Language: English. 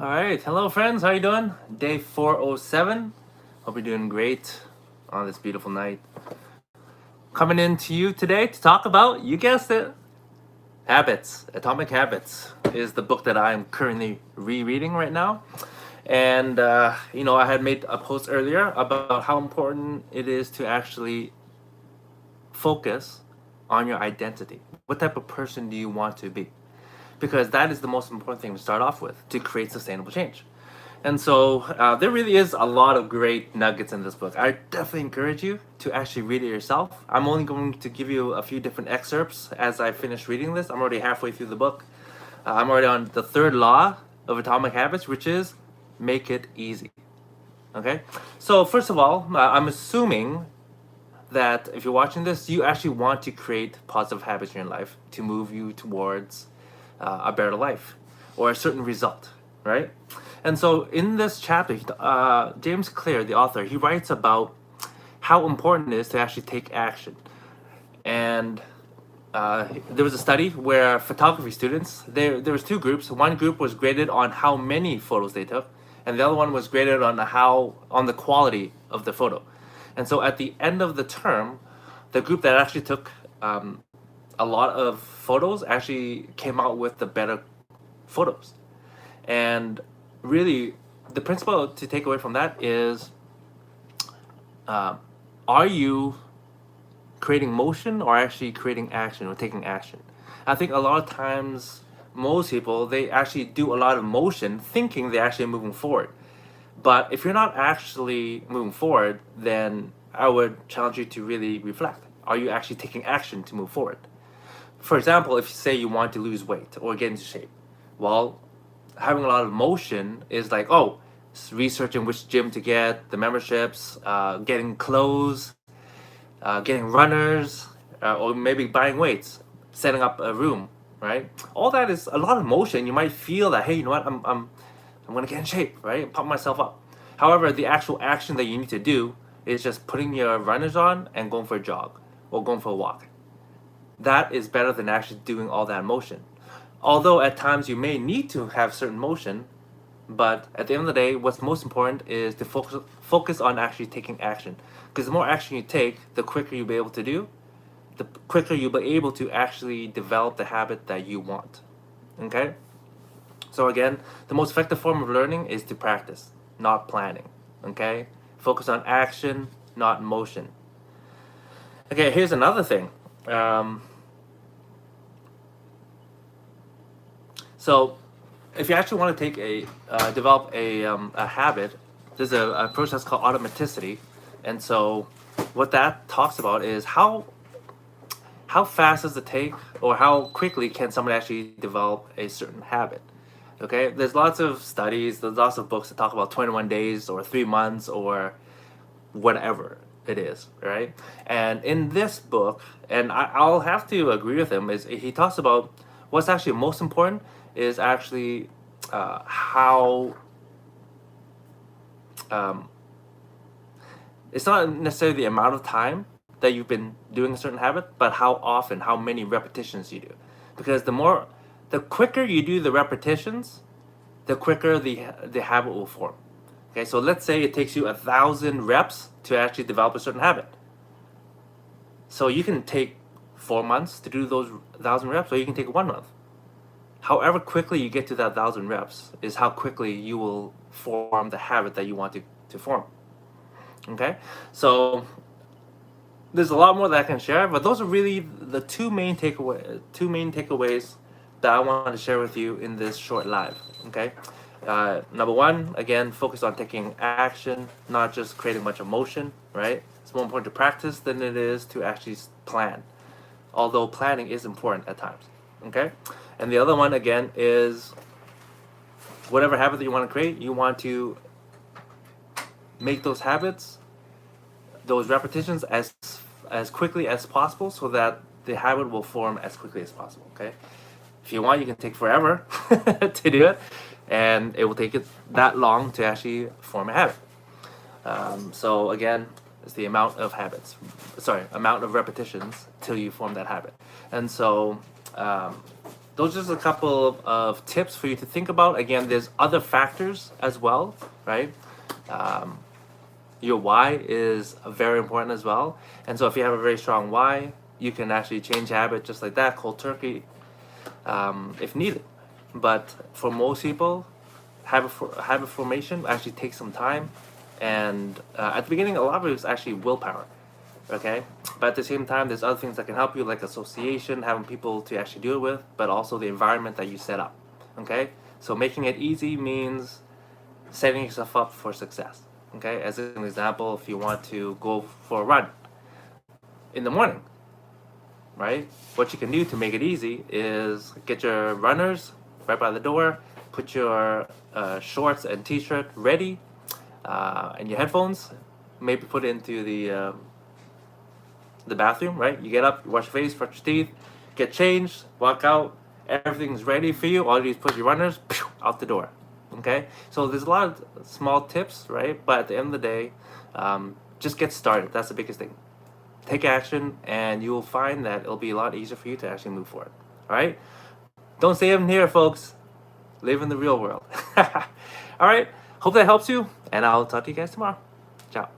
All right, hello friends, how you doing? Day 407. Hope you're doing great on this beautiful night. Coming in to you today to talk about, you guessed it, Habits. Atomic Habits is the book that I'm currently rereading right now. And, I had made a post earlier about how important it is to actually focus on your identity. What type of person do you want to be? Because that is the most important thing to start off with to create sustainable change. And so there really is a lot of great nuggets in this book. I definitely encourage you to actually read it yourself. I'm only going to give you a few different excerpts as I finish reading this. I'm already halfway through the book. I'm already on the third law of Atomic Habits, which is make it easy. Okay? So first of all, I'm assuming that if you're watching this, you actually want to create positive habits in your life to move you towards a better life or a certain result, right? And so in this chapter, James Clear, the author, he writes about how important it is to actually take action. And there was a study where photography students, there was two groups. One group was graded on how many photos they took, and the other one was graded on the quality of the photo. And so at the end of the term, the group that actually took a lot of photos actually came out with the better photos. And really, the principle to take away from that is, are you creating motion or actually creating action or taking action? I think a lot of times, most people, they actually do a lot of motion thinking they're actually moving forward. But if you're not actually moving forward, then I would challenge you to really reflect. Are you actually taking action to move forward? For example, if you say you want to lose weight or get into shape, well, having a lot of motion is like, researching which gym to get, the memberships, getting clothes, getting runners, or maybe buying weights, setting up a room, right? All that is a lot of motion. You might feel that, hey, you know what, I'm gonna get in shape, right? Pump myself up. However, the actual action that you need to do is just putting your runners on and going for a jog or going for a walk. That is better than actually doing all that motion. Although at times you may need to have certain motion, but at the end of the day, what's most important is to focus on actually taking action. Because the more action you take, the quicker you'll be able to do, the quicker you'll be able to actually develop the habit that you want. Okay? So again, the most effective form of learning is to practice, not planning. Okay? Focus on action, not motion. Okay, here's another thing. So, if you actually want to develop a habit, there's a process called automaticity, and so what that talks about is how fast does it take, or how quickly can someone actually develop a certain habit. Okay, there's lots of studies, there's lots of books that talk about 21 days or 3 months or whatever it is, right? And in this book, and I'll have to agree with him, is he talks about what's actually most important is actually how it's not necessarily the amount of time that you've been doing a certain habit, but how often, how many repetitions you do. Because the quicker you do the repetitions, the quicker the habit will form. Okay, so let's say it takes you 1,000 reps to actually develop a certain habit. So you can take 4 months to do those 1,000 reps, or you can take 1 month. However quickly you get to that 1,000 reps is how quickly you will form the habit that you want to form. Okay, so there's a lot more that I can share, but those are really the two main takeaways that I wanted to share with you in this short live. Okay, number one, again, focus on taking action, not just creating a bunch of motion. Right, it's more important to practice than it is to actually plan. Although planning is important at times. Okay, and the other one again is whatever habit that you want to create, you want to make those habits, those repetitions as quickly as possible, so that the habit will form as quickly as possible. Okay, if you want, you can take forever to do it, and it will take it that long to actually form a habit. So again, it's the amount of repetitions till you form that habit. And so the those are just a couple of tips for you to think about. Again, there's other factors as well, right? Um, your why is very important as well. And so if you have a very strong why, you can actually change habit just like that, cold turkey, if needed. But for most people, habit formation actually takes some time. And at the beginning, a lot of it is actually willpower. Okay, but at the same time, there's other things that can help you, like association, having people to actually do it with, but also the environment that you set up. Okay, so making it easy means setting yourself up for success. Okay, as an example, if you want to go for a run in the morning, right, what you can do to make it easy is get your runners right by the door, put your shorts and t-shirt ready, and your headphones, maybe put it into the bathroom, right? You get up, you wash your face, brush your teeth, get changed, walk out, everything's ready for you. All you do is put your runners out the door. Okay, so there's a lot of small tips, right? But at the end of the day, just get started. That's the biggest thing. Take action, and you will find that it'll be a lot easier for you to actually move forward. All right, don't stay in here, folks. Live in the real world. All right, hope that helps you, and I'll talk to you guys tomorrow. Ciao.